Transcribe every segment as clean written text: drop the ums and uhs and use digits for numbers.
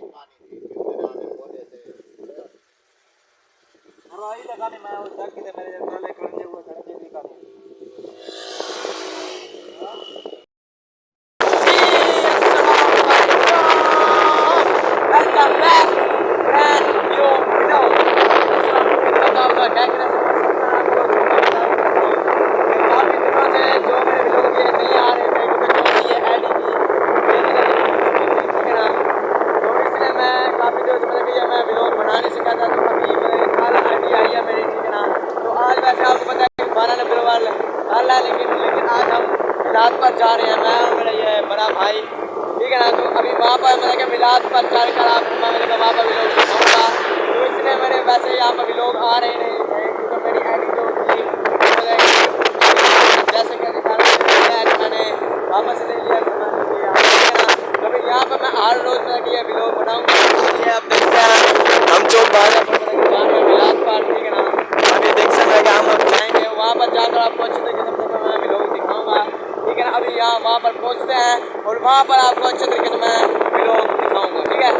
Ahí la carne me gusta que te merece todo el cronje huevo carne de carne. Welcome back, brand new video. बताओ क्या क्या काफी दिनों से जो मेरे वीडियो ये नहीं आ रहे थे क्योंकि जो ये एड थी ठीक है ना, तो इसलिए मैं काफी दिनों से मतलब कि ये मैं वीडियो बना नहीं सका था। तो अभी मेरे कल आईडी आई है मेरी, ठीक है ना। तो आज वैसे आपको पता है कि 12 नंबर कल है, लेकिन आज हम मिलाद पर जा रहे हैं, मैं और मेरा ये बड़ा भाई, ठीक है ना। तो अभी वहाँ पर मतलब कि मिलाद पर चलकर आपको मैं मतलब वहाँ पर भी लोग दिखाऊँगा। तो इसलिए मेरे वैसे यहाँ पर भी लोग आ रहे नहीं थे क्योंकि मेरी एडिट जो थी जैसे कि दिखा रहा हूँ मैंने वापस ले लिया सामान लिया, ठीक है ना। अभी यहाँ पर मैं हर रोज़ मतलब कि ये वीडियो बनाऊँगा। ये आप देखते हैं हम चौक बाजार पर मतलब कि जा रहे हैं मिलाद पर, ठीक है ना। अभी देख सकते हैं कि हम अब जाएँगे वहाँ पर जाकर आपको अच्छे तरीके से मतलब मैं वीडियो दिखाऊँगा, ठीक है ना। अभी यहाँ वहाँ पर पहुँचते हैं और वहाँ पर आपको अच्छे तरीके से मैं वीडियो दिखाऊँगा, ठीक है।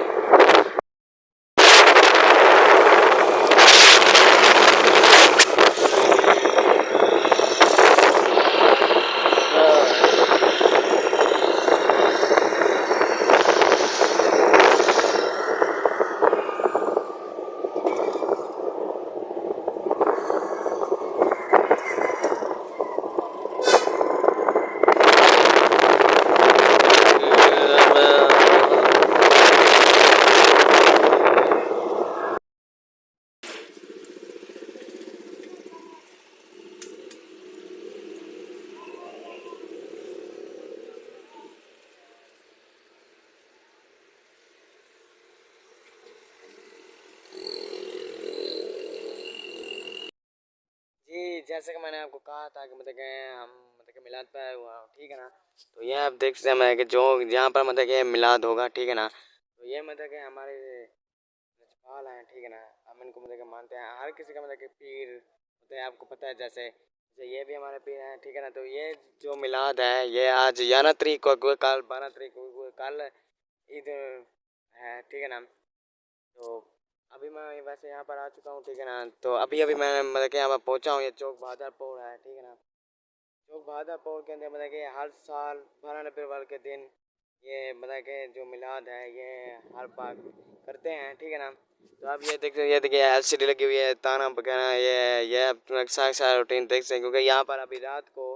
जी जैसे कि मैंने आपको कहा था कि मतलब कि हम मतलब कि मिलाद पे आए हुआ हूँ, ठीक है ना। तो ये आप देख सकते हैं मैं कि जो जहाँ पर मतलब कि मिलाद होगा, ठीक है ना। तो ये मतलब कि हमारे नजपाल हैं, ठीक है ना। हम इनको मतलब कि मानते हैं, हर किसी का मतलब कि पीर होते हैं, आपको पता है। जैसे जैसे ये भी हमारे पीर हैं, ठीक है ना। तो ये जो मिलाद है ये आज 11 तारीख को, कल 12 तारीख को, कल ईद है, ठीक है ना। तो अभी मैं वैसे यहाँ पर आ चुका हूँ, ठीक है ना। तो अभी अभी मैं मतलब कि यहाँ पर पहुँचा हूँ, ये चौक बहादुरपुर है, ठीक है ना। चौक बहादुरपुर के अंदर मतलब कि हर साल 12 नवंबर के दिन ये मतलब कि जो मिलाद है ये हर बार करते हैं, ठीक है ना। तो आप ये देख, ये देखिए एलसीडी लगी हुई है, ताना वगैरह, ये अपना सारा रूटीन देख सकते हैं क्योंकि यहाँ पर अभी रात को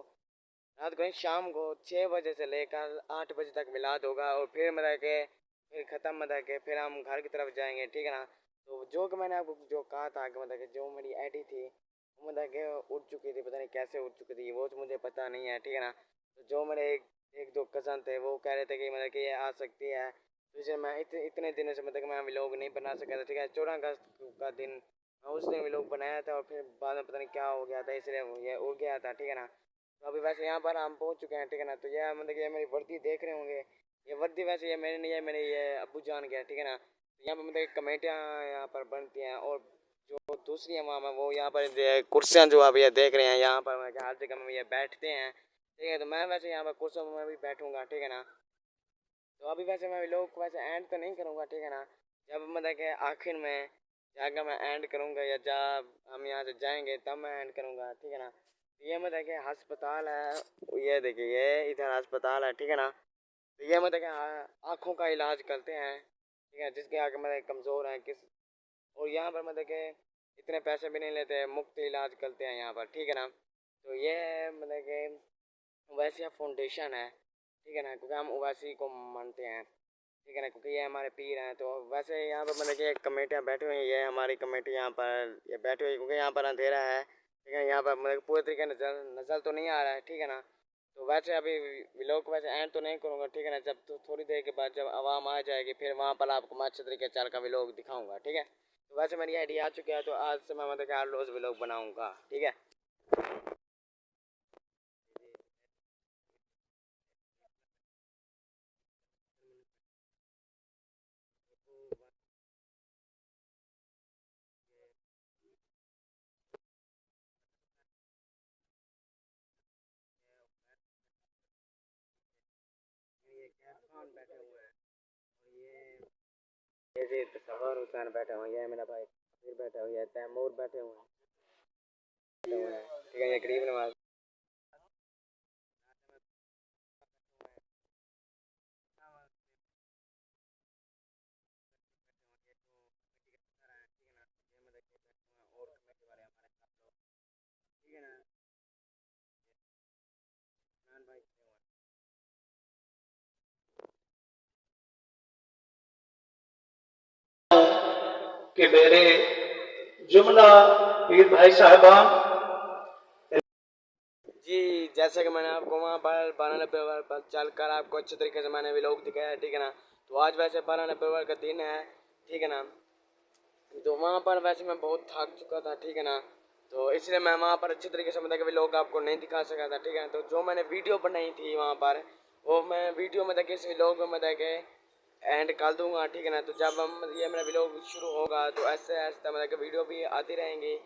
नहीं, शाम को 6 बजे से लेकर 8 बजे तक मिलाद होगा और फिर मतलब के फिर ख़त्म मतलब के फिर हम घर की तरफ जाएंगे, ठीक है ना। तो जो कि मैंने आपको जो कहा था कि मतलब कि जो मेरी आईडी थी वो मतलब कि उड़ चुकी थी, पता नहीं कैसे उड़ चुकी थी वो तो मुझे पता नहीं है, ठीक है ना। तो जो मेरे एक दो कज़न थे वो कह रहे थे कि मतलब कि ये आ सकती है, तो इसलिए मैं इतने दिनों से मतलब कि मैं व्लॉग नहीं बना सका था, ठीक है। 14 अगस्त का दिन मैं उस दिन व्लॉग बनाया था और फिर बाद में पता नहीं क्या हो गया था, इसलिए ये उड़ गया था, ठीक है ना। तो अभी वैसे यहाँ पर हम पहुँच चुके हैं, ठीक है ना। तो ये मतलब ये मेरी वर्दी देख रहे होंगे, ये वर्दी वैसे ये मेरे नहीं है, मेरे ये अब्बू जान गया, ठीक है ना। तो यहाँ पर मतलब कमेटियाँ यहाँ पर बनती हैं और जो दूसरी अवाम है वो यहाँ पर कुर्सियाँ जो आप ये देख रहे हैं यहाँ पर मतलब हर जगह में ये बैठते हैं, ठीक है। तो मैं वैसे यहाँ पर कुर्सियों में भी बैठूँगा, ठीक है ना। तो अभी वैसे मैं लोग को वैसे एंड तो नहीं करूँगा, ठीक है ना। जब मतलब कि आखिर में जाकर मैं एंड करूँगा या जब हम यहाँ से जाएंगे तब मैं एंड करूँगा, ठीक है ना। तो ये मतलब कि अस्पताल है, ये देखिए ये इधर अस्पताल है, ठीक है ना। तो ये मतलब कि आँखों का इलाज करते हैं, ठीक है, जिसके आँखें मतलब कमज़ोर हैं किस, और यहाँ पर मतलब कि इतने पैसे भी नहीं लेते, मुफ्त इलाज करते हैं यहाँ पर, ठीक है ना। तो ये मतलब कि ओवैसी फाउंडेशन है, ठीक है ना, क्योंकि हम ओवैसी को मानते हैं, ठीक है ना, क्योंकि ये हमारे पीर हैं। तो वैसे यहाँ पर मतलब कि कमेटियाँ बैठी हुई हैं, ये हमारी कमेटी यहाँ पर ये बैठी हुई क्योंकि यहाँ पर अंधेरा है, ठीक है। यहाँ पर मतलब पूरे तरीके नज़र नज़र तो नहीं आ रहा है, ठीक है ना। तो वैसे अभी व्लॉग वैसे एंड तो नहीं करूँगा, ठीक है ना। जब तो थोड़ी देर के बाद जब आवाम आ जाएगी फिर वहाँ पर आपको मैं अच्छे तरीके से चल का व्लॉग दिखाऊँगा, ठीक है। तो वैसे मेरी आईडी आ चुकी है, तो आज से मैं मतलब कि हर रोज़ व्लॉग बनाऊँगा, ठीक है। ये कैफ खान बैठे हुए हैं और ये और हुसैन बैठे हुए हैं, ये मेरा भाई फिर बैठे हुए हैं, तैमूर बैठे हुए हैं, ठीक है, ये करीब नवाज ठीक है ना, इमरान भाई कि मेरे जुमला पीर भाई साहबान जी, जैसे कि मैंने आपको वहाँ पर 12 नवंबर पर चल कर आपको अच्छे तरीके से मैंने व्लॉग दिखाया है, ठीक है ना। तो आज वैसे 12 नवंबर का दिन है, ठीक है ना। तो वहाँ पर वैसे मैं बहुत थक चुका था, ठीक है ना। तो इसलिए मैं वहाँ पर अच्छे तरीके से मतलब कि व्लॉग आपको नहीं दिखा सका था, ठीक है। तो जो मैंने वीडियो बनाई थी वहाँ पर, वो मैं वीडियो मतलब कि इस व्लॉग में मतलब कि एंड कर दूंगा, ठीक है ना। तो जब हम ये मेरा व्लॉग शुरू होगा तो ऐसे ऐसे मतलब कि वीडियो भी आती रहेंगी,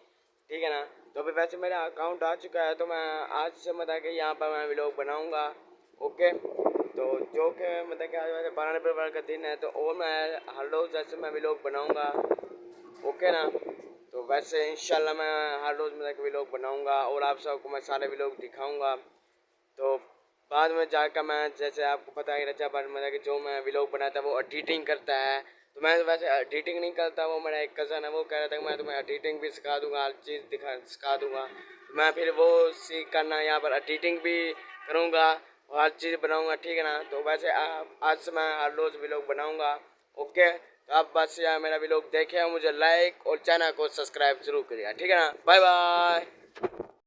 ठीक है ना। तो अभी वैसे मेरा अकाउंट आ चुका है, तो मैं आज से मतलब कि यहाँ पर मैं व्लॉग बनाऊँगा, ओके। तो जो कि मतलब कि आज वैसे 12 नवंबर का दिन है, तो और मैं हर रोज़ जैसे मैं व्लॉग बनाऊँगा, ओके ना। तो वैसे इंशाल्लाह मैं हर रोज़ मतलब कि व्लॉग बनाऊँगा और आप सबको मैं सारे व्लॉग दिखाऊँगा। तो बाद में जाकर मैं जैसे आपको पता ही रचा पर मतलब कि जो मैं व्लॉग बनाता वो एडिटिंग करता है, तो मैं तो वैसे एडिटिंग नहीं करता, वो मेरा एक कज़न है, वो कह रहा था कि मैं तुम्हें एडिटिंग भी सिखा दूंगा, हर चीज़ सिखा दूंगा। तो मैं फिर वो सीख करना यहाँ पर एडिटिंग भी करूँगा और हर चीज़ बनाऊँगा, ठीक है ना। तो वैसे आज से मैं हर रोज़ व्लॉग बनाऊँगा, ओके। तो आप बस यार मेरा व्लॉग देखें, मुझे लाइक और चैनल को सब्सक्राइब जरूर करिएगा, ठीक है ना। Bye bye.